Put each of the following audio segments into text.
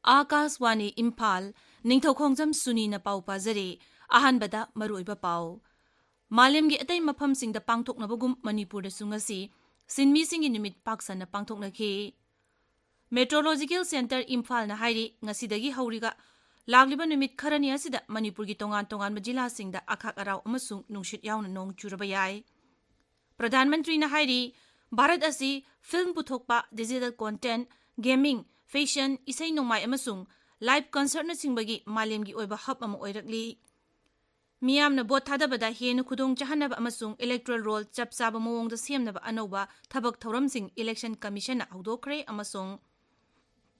Akaswani Imphal Ningthaukhongjam Suni na pau pazare ahanbada maruiba pau Malemgi atay maphamsingda pangthoknabagum Manipurda sungasi sinmi singi numit paksana pangthoknakhi Meteorological Center Imphal na hairi ngasidagi hauriga lagliba numit kharani asida Manipurgi tongan jila singda akhak araw amasung nungshit yauna nong churaba yai Pradhan Mantri na hairi Bharat asi film puthokpa digital content gaming fashion isay nongmai amasung live concert na singbagi malemgi oiba hub ama oirakli Miyamna bot thadabada henu khudong chahanaba amasung electoral roll chapsaba mawongda semnaba anoba thabak thoramsing election commission na hawdokre amasung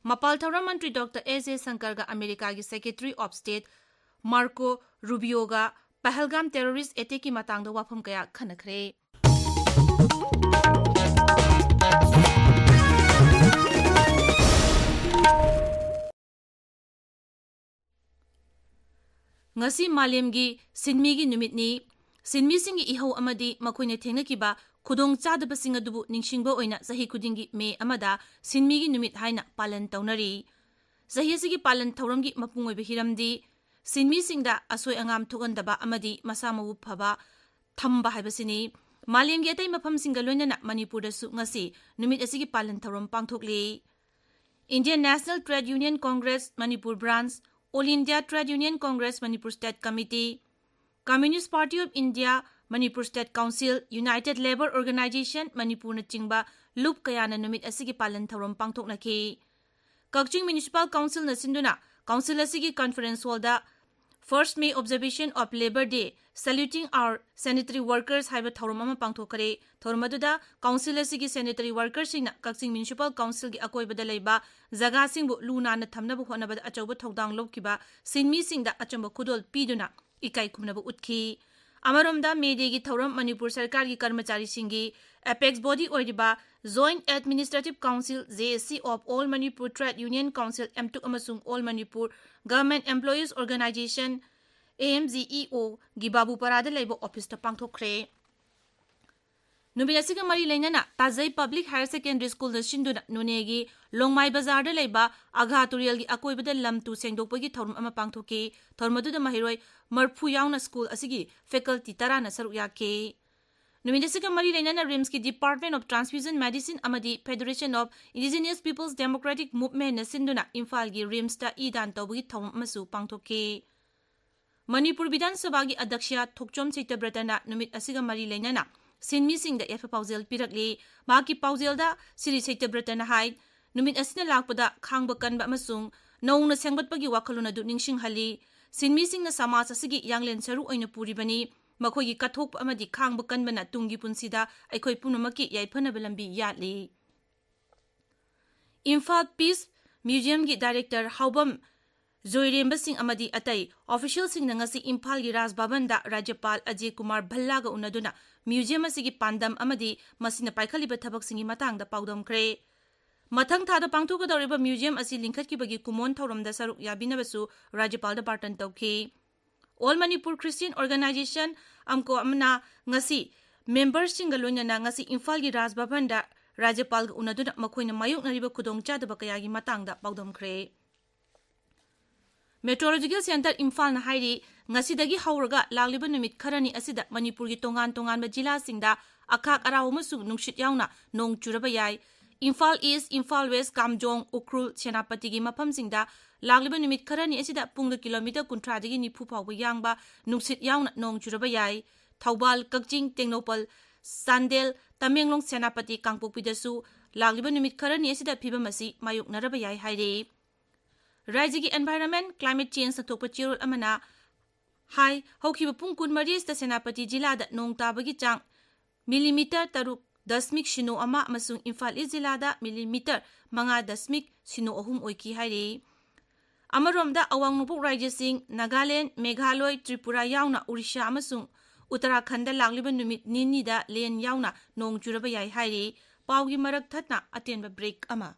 Mapal Thoram Mantri Dr. A.J. Shankar ga America gi Secretary of State Marco Rubio ga Pahalgam terrorist attack ki matangda wafam kaya khanakhre Ngasi malemgi sinmigi numitni sinmi singi ihau amadi makoine thengnakiba khudong chadaba singadubu ningsingba oina sahi kudingi me amada sinmigi numit haina palan taunari sahi sigi palan thauramgi mapungoibe hiramdi sinmi singda asoi angam thogandaba amadi masamawu phaba thamba haibasini malemgi atai mafam singa loinana Manipurda su ngasi numit asigi palan thauram pangthokli Indian National Trade Union Congress Manipur branch All India Trade Union Congress Manipur State Committee, Communist Party of India Manipur State Council, United Labour Organization Manipur na chingba lup kaya na numit asigi palan thauram pangthoknaki. Kakching Municipal Council na sinduna Council asigi conference hall da First May Observation of Labor Day Saluting Our Sanitary Workers haiba thauram ama pangthokare. Thauram aduda Council asigi sanitary workers singna Kakching Municipal Council gi akoibada leiba zaga singbu luna na thamnabu honabada achauba thodang lobkiba sinmi singda achamba khudol piduna ikai khumnabu utkhi amaromda mede gi thauram Manipur sarkar gi karmachari singi apex body oidiba Joint Administrative Council JSC of All Manipur Trade Union Council M2 amasung All Manipur Government Employees Organization AMGEO gi babu parada leiba office ta pangthokre Nubinasiga mari lainana Tajai Public Higher Secondary School da shinduna nunegi Longmai Bazar da leiba agha turial gi akoibada lamtu sengdokpagi thorum ama pangthoki thormadu da mahiroi marphu yauna school asigi faculty tara na saru yake Nubinasiga mari lainana RIMS ki Department of Transfusion Medicine amadi Federation of Indigenous Peoples Democratic Movement na sinduna Imphal gi RIMS ta idan tawbagi thorum masu pangthoki Manipur Vidhan Sabha gi Adyaksha Thokchom Chaitabratana numit asiga mari lainana Sinmi singda yafa pausel pirakli maki pausel da siri Chaitabratana hai numit asina lakpada khangba kanba amasung nauna sengbatpagi wakhaluna du ningsing hali sinmi singna samaj asigi yanglen saru oina puribani makhogi kathok amadi khangba kanbana tungi punsida aikhoi punamaki yaifana belambi yatli Imphal Peace Museum gi Director Haubam Zoiremba Singh amadi atai official singna ngasi Imphal gi Raj Bhavan da Rajyapal Ajay Kumar Bhalla ga unaduna museum asigi pandam amadi masina paikhaliba thabak singi matangda paudam kre mathang thada pangthoka doriba museum asi lingkhat ki bagi kumon thoram da saruk yabinabasu Rajyapal da bartan tawki All Manipur Christian Organization amko amna ngasi members singa loinana ngasi Imphal gi Raj Bhavan da Rajyapal ga unaduna makhoina mayok nariba khudong chadaba kaya gi matangda paudam kre Meteorological Center Imphal na hairi ngasidagi hauraga lagliba numit kharani asida Manipur gi tongan jila singda akhak araw amasung nungshit yauna nong churaba yai Imphal East Imphal West Kamjong Ukrul Senapati gi mafam singda lagliba numit kharani asida pungda kilometer 30 dagi nifu phawba yangba nungshit yauna nong churaba yai Thaubal Kakching Tengnopal Sandel Tamenglong Senapati Kangpokpi dasu lagliba numit kharani asida phibamasi mayuk naraba yai haire Rajigi Environment Climate Change na thokpa chirol amana hai haukiba pungkun maris ta Senapati jila da nong tabagi chang millimeter taruk dasmik shino ama masung Imphal East jila da millimeter manga dasmik shino ohum oiki haire amaromda awang nupuk Rajya Singh Nagaland Meghalaya Tripura yauna Odisha amasung Uttarakhand da lagliba numit nini da len yauna nong churaba yai haire pawgi marak thatna atenba break ama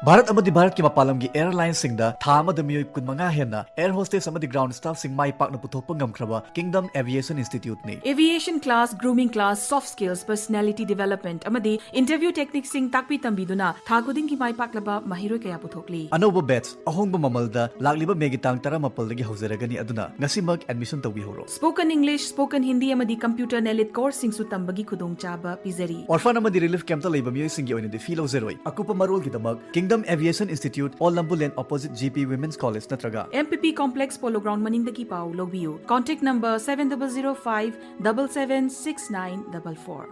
Bharat अमदी Bharat की मपालम की airline सिंगदा था अमद मियोय कुनमंगा हेना air hostess अमदी ground staff सिंग माई पाकना पुथोकपा ngamkraba kingdom aviation institute ने Aviation class, grooming class, soft skills, personality development, amadi interview techniques sing takpi tambiduna thakuding ki mai paklaba mahiroi kaya puthokli. अनौब batch अहोंगब ममलदा लाग्लिबा मेगी तांग 14 दगी हौजरगनी अदुना ngasimak admission tawbi horo Spoken English, spoken Hindi amadi computer knowledge course sing su tambagi khudong chaba pizari. Orphan amadi relief camp ta leiba miyoy singi oine de feel ozeroi akupa marol ki damak Kingdom Aviation Institute All Lambulen opposite GP Women's College natraga MPP Complex Polo Ground maningdagi pau logbiu. Contact number 7005 776944.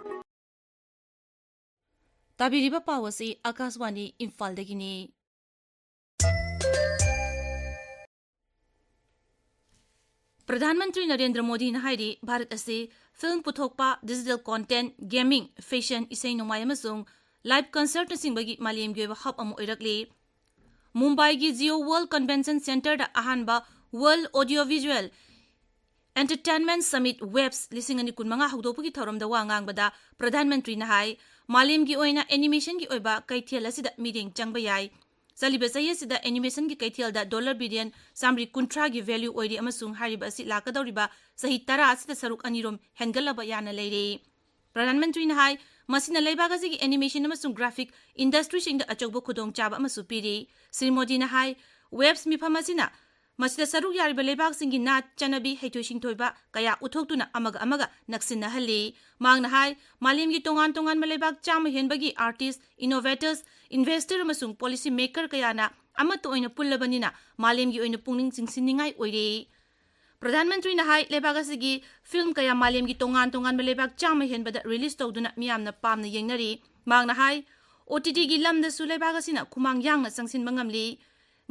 tabiriba pawasi akaswani imphal dagini प्रधानमंत्री नरेंद्र मोदी ने हाइरी भारत असे film पुथोकपा digital content gaming fashion इसै नोमाय अमसुंग live concert सिंबगी मालेम गे हब अम ओइरकले मुंबई की जियो वर्ल्ड कन्वेंशन सेंटर दा अहानबा World Audio Visual Entertainment Summit WAVES लिसिंग अनि कुनमंगा हौदोपगी थौरम दा वा ngangbada प्रधानमंत्री ने हाई मालेम की ओइना एनिमेशन की ओइबा कैथियल असिदा मीटिंग चंगबा याई Saliba sayasida animation ki kaithel da dollar billion samri kuntra gi value oiri amasung hariba asi lakadoriba sahi tara asida saruk anirom hengalaba yana leire Pradhan Mantri na hai masina leibaga gi animation amasung graphic industry sing da achogbo khudong chaba amasu piri Sri Modi na hai webs mi phamasina masida saruk yariba leibag singi na chanabi heitoi sing thoiba kaya uthoktuna amaga naksinna hali mang na hai malim gi tongan malebag chama henbagi artists innovators investor amasung policy maker kayana amato oina pullabanina malim gi oina pungning singsiningai oire Pradhan Mantri na hai lebaga sigi film kaya malim gi tongan malebag chama henbada release tawduna miyamna pamna yengnari mang na hai OTT gi lamda su lebaga sina kumang yangna sangsin bangamli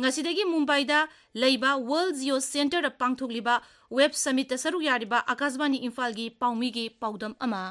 ngasidagi Mumbai da leiba World Zio Center da pangthokliba web summit ta saruk yariba Akashvani Imphal gi paumi gi paudam ama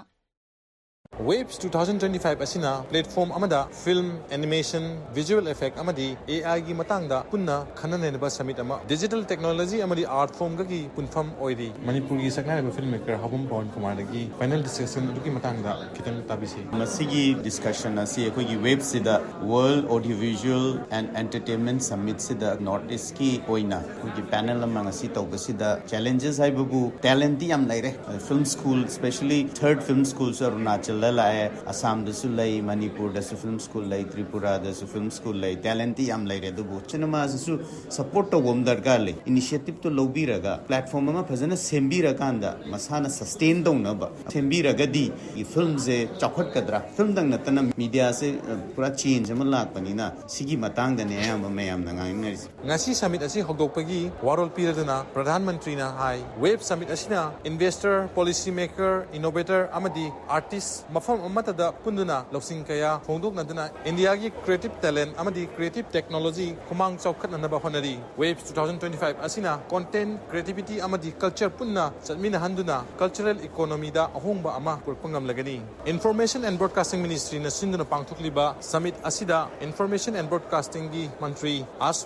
Waves 2025 asina platform amada film animation visual effect amadi AI gi matangda punna khananenba summit ama digital technology amadi art form gi punfam oiri Manipuri saknaiba filmmaker Habum Pawan Kumar gi panel discussion gi matangda kitang tabisi masigi discussion asi ekoi gi web sida world audiovisual and entertainment summit sida north east ki oina gi panel amang asi tawbasida challenges haibabu talent yam laire film school especially third film schools Arunachal लाए असम दसु लई मणिपुर दसु film school लई त्रिपुरा दसु film school लई talent याम लई दुबु चिनमा सु support तो वम दरकार ले इनिशिएटिव तो लौबीरगा प्लेटफॉर्म अमा फजन सेंबीरकांदा मसाना सस्टेन दौनब सेंबीरगदी ई फिल्म से चौखट कदरा फिल्म दंग नतन मीडिया से पूरा चेंज अमा लाकपनिना सिगी मतंग दने याम मयाम नंगाइनरि ngasi summit asi hogdokpagi warol piraduna प्रधानमंत्री ना हाई वेब समिट असिना investor policy maker innovator amadi artist mafam amatada punduna losing kaya hongdoknaduna India gi creative talent amadi creative technology kumang chaukhatnanaba honari waves 2025 asina content creativity amadi culture punna chatmina handuna cultural economy da ahongba ama purpangam lagani information and broadcasting ministry na sinduna pangthokliba summit asida information and broadcasting gi mantri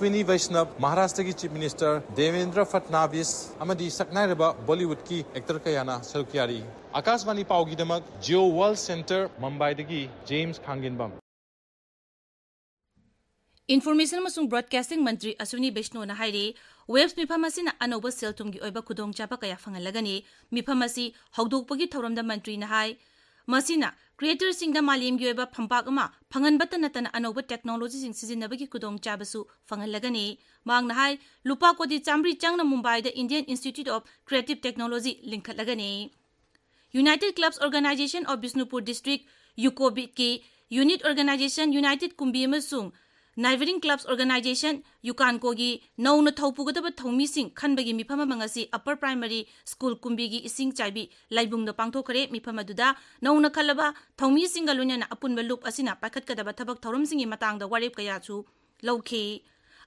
Suni Maharashtra ki chief minister Devendra Fadnavis amadi saknairaba Bollywood ki actor kayana sarukyari Akashvani Paugi Damak Geo World Center Mumbai dagi James Khanginbam Information amasung broadcasting mantri Asuni Bishnu na hairi webs miphamasina anoba seltumgi oiba khudong chapa kaya fangalagani miphamasi hogdokpagi thoramda mantri na hai masina creator singda malimgi oiba phampak ama phanganbata natana anoba technology sing sizinabagi khudong chabasu fangalagani mangna hai lupa kodi chamri changna Mumbai da Indian Institute of Creative Technology linkhatlagani United Clubs Organization of Bishnupur District UCOBIT ki unit organization United Kumbi amasung Neighboring Clubs Organization Yukanko gi nauna thaupugadaba thomi sing khanbagi mifama mangasi upper primary school kumbi gi ising chaibi laibung da pangthokare mifama duda nauna khalaba thomi singa lunyana apunba loop asina pakhat kadaba thabak thorom singi matang da warep kaya chu lokhe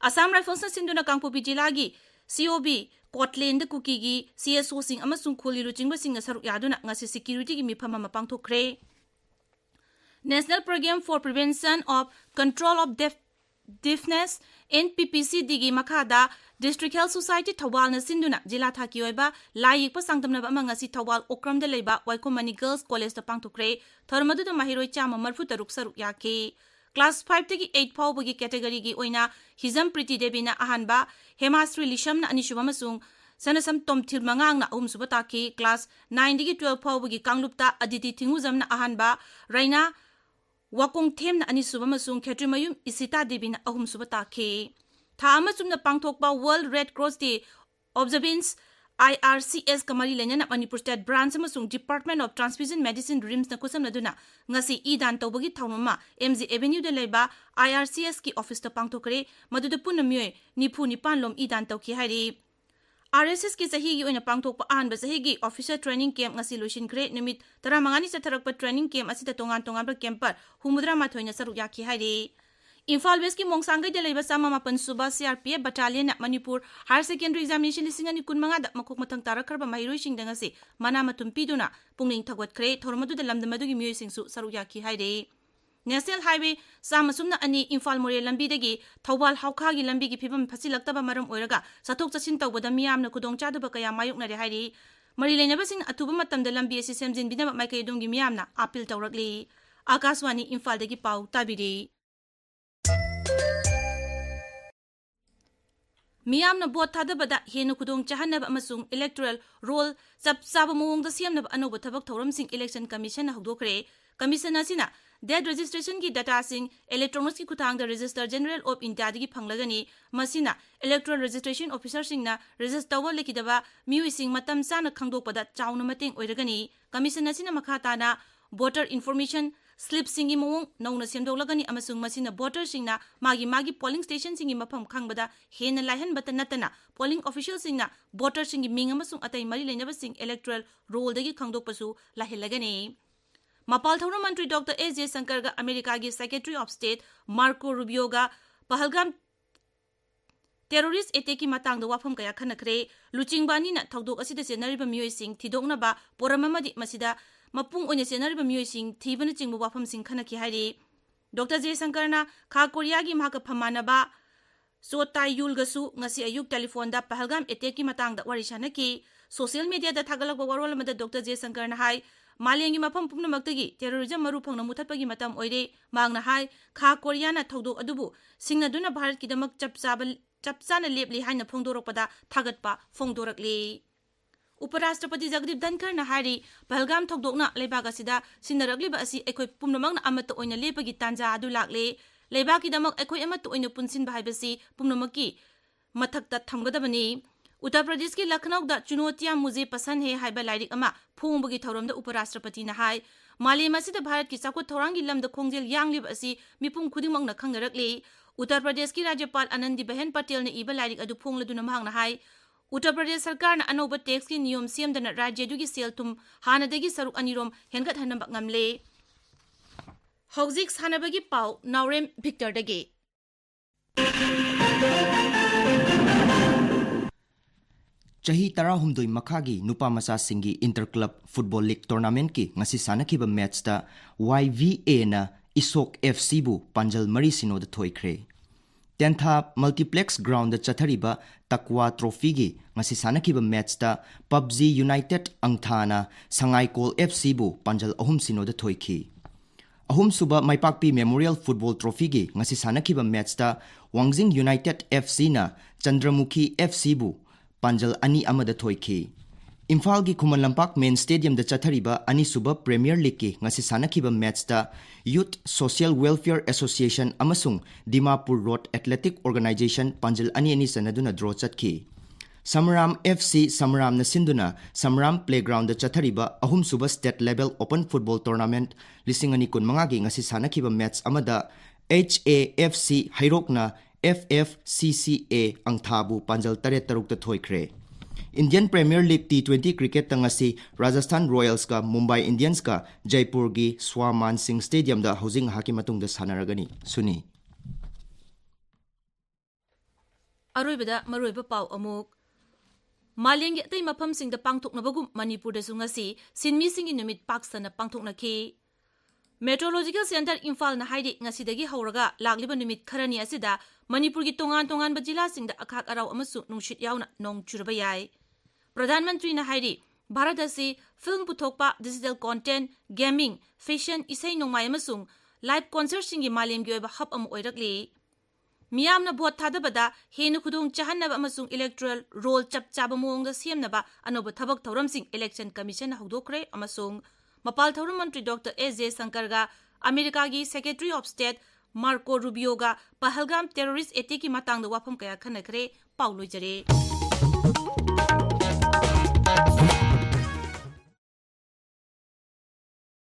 Assam Rifles na sinduna Kangpopi jila gi COB Scotland da kuki gi CSO sing amasung kholi ruchingba sing saruk yaduna ngasi security gi mifama mapangthokre National Program for Prevention of Control of Deafness NPPC digi makada District Health Society Thawal na sinduna jila thaki oiba layik pa sangtamna ba mangasi Thawal okram da leiba Waikomani Girls College da pangthokre thormadu da mahiroi chama marfu taruk saruk yake Class 5 tagi 8 faubagi category gi oina Hizam Priti Devi na ahanba, Hemasri Lisham na anishuba masung, Sanasam Tom Tilmangang na suba taki, Class 9 digi 12 faubagi Kanglupta Aditi Tinguzam na ahanba, Raina Wakong Tem na anisuba masung Ketrimayum Isita Devi na suba taki. Tha amasum na pangthokpa World Red Cross Day Observance IRCS kamari lenya na Manipur State Branch amasung Department of Transfusion Medicine RIMS na kusam naduna ngasi idan tawbagi thawnoma MG Avenue da leba IRCS ki office ta pangthokre maduda punna myoy nipu nipan lom idan tawki hairi RSS ki sahi gi oina pangthokpa ahanba sahi gi officer training camp ngasi loishin kre numit tara mangani sa tharakpa training camp asita tongan ba camp par humudra ma thoina saruk yakhi hairi Imphal West ki Mongsangay da leba sama mapan suba CRPF battalion na Manipur Higher Secondary Examination lisingani kun mga da makuk matang tarakarba mahiroi sing da ngasi mana matumpido na pungling tagwat kre thormadu da lamdamadu gi myoy singsu saruyaki haide National Highway sama sumna ani Imphal More lambi dagi Thawbal Hawkha gi lambi gi phibam phasilaktaba maram oiraga sathok chasin tawbada miyamna kudong chadaba kaya mayuk na re haide mari leinaba sing atuba matam da lambi asi semjin bidama maikay dong gi miyamna appeal tawrakli Akaswani Imphal dagi pau tabiri Miyamna bot thadabada henu kudong chahanab amasung electoral roll sab mawong da siamnab anoba thabak thoram sing election commission na hugdokre commission asina dead registration ki data sing electronics ki kuthang da register general of india gi phanglagani masina electoral registration officer sing na register tawal lekidaba miwi sing matam sana khangdokpada chauna mateng oiragani commission asina makhata na voter information slip singi mawong nauna semdolagani amasung masina voter singna magi polling station singi mafam khangbada hena laihan bata natana polling official singna voter singi ming amasung atai mari leinaba sing electoral roll dagi khangdokpasu lahilagani Mapal Thawra Mantri Dr. A.J. Shankar ga America gi Secretary of State Marco Rubio ga Pahalgam terrorist attack ki matang da wafam kaya khanakre luchingbani na thawdok asida senariba miyoi sing thidokna ba poramamadi masida mapung onya senariba miyoi sing thibana chingbu wafam sing khanaki hairi Dr. J. Shankar na Kha Korea gi mahaka phamana ba so tai yul gasu ngasi ayuk telephone da Pahalgam attack ki matang da wari shanaki social media da thagalak ba warol mada Dr. J. Shankar na hai Malengi mapam pumnamakgi terrorism maru phangna muthatpagi matam oire mangna hai Kha Korea na thawdok adubu singna duna Bharat ki damak chapchana lepli haina phongdorokpada thagatpa phongdorakli Uparashtrapati Jagdeep Dhankar na hari Pahalgam thawdokna leibaga sida sinnarakliba asi ekoi pumnamangna amata oina lepagi tanja adu lakle leibaki damak ekoi amata oina punsin bahaibasi pumnamaki mathakta thamgadabani Uttar Pradesh ki Lucknow da chunotiya mujhe pasand hai haiba lairik ama phongbagi thoram da Uparashtrapati na hai malem asida Bharat ki sakut thorangi lamda khongjel yanglib asi mipum khudimang na khangnarakle Uttar Pradesh ki Rajyapal Anandi Behen Patel na iba lairik adu phongladuna mahang na hai Uttar Pradesh sarkar na anoba tax ki niyom siamdana rajya du gi sel tum hanadagi saruk anirom hengat hanambak ngamle Hauzik sanabagi pau Naorem Victor dage Chahi Tarahumdoi Makhagi Nupa Masa Singi Interclub Football League Tournament ki ngasi sanakiba match ta YVA na Isok FC bu Panjal Marisino da thoikre 10th multiplex ground da chathariba Takwa Trophy gi ngasi sanakiba match ta PUBG United Angthana Sangai Kol FC bu Panjal Ahum Sino da thoiki Ahum suba Maipakpi Memorial Football Trophy gi ngasi sanakiba match ta Wangjing United FC na Chandramukhi FC bu Panjal Ani Amada Thoiki. Imphal gi Khuman Lampak Main Stadium da chathariba Ani Suba Premier League ki ngasi sanakiba match ta Youth Social Welfare Association amasung Dimapur Road Athletic Organization Panjal Ani sanaduna draw chatki. Samram FC Samram na sinduna Samram Playground da chathariba Ahum Suba State Level Open Football Tournament lisingani kun mga gi ngasi sanakiba match amada HAFC Hairokna FFCCA ang thabu Panjal Taret Taruk ta thoikre Indian Premier League T20 cricket tangasi Rajasthan Royals ka Mumbai Indians ka Jaipur gi Swaman Singh Stadium da housing hakimatung da sanaragani Suni Aroibada maroiba pau amuk Malengi atay mapam sing da pangthoknabagum Manipur da sungasi sinmi singi numit paksana pangthoknaki Meteorological Center Imphal na haidi ngasidagi hauraga lagliba numit kharani asida Manipur gi tongan bajila singda akhak araw amasu nungshit yauna nong churba yai Pradhan Mantri na haidi Bharat asi film puthokpa digital content gaming fashion isai nongmai amasung live कॉन्सर्टसिंगी मालेमगी ओइबा hub अम ओइरकली मियामना vote थादबदा हेनु खुदोंग चाहनबा अमसुंग इलेक्टोरल रोल चप चाबा मोंगदा सेमनबा अनोबा थबक थौरमसिंग इलेक्शन कमीशन हौदोखरे अमसुंग मपाल थौरम मंत्री डॉक्टर एस जे शंकरगा अमेरिका की सेक्रेटरी ऑफ स्टेट मार्को रूबियोगा पहलगाम टेररिस्ट एटेक की मातांग वाफम कया खनखरे पाउ लोइजरे।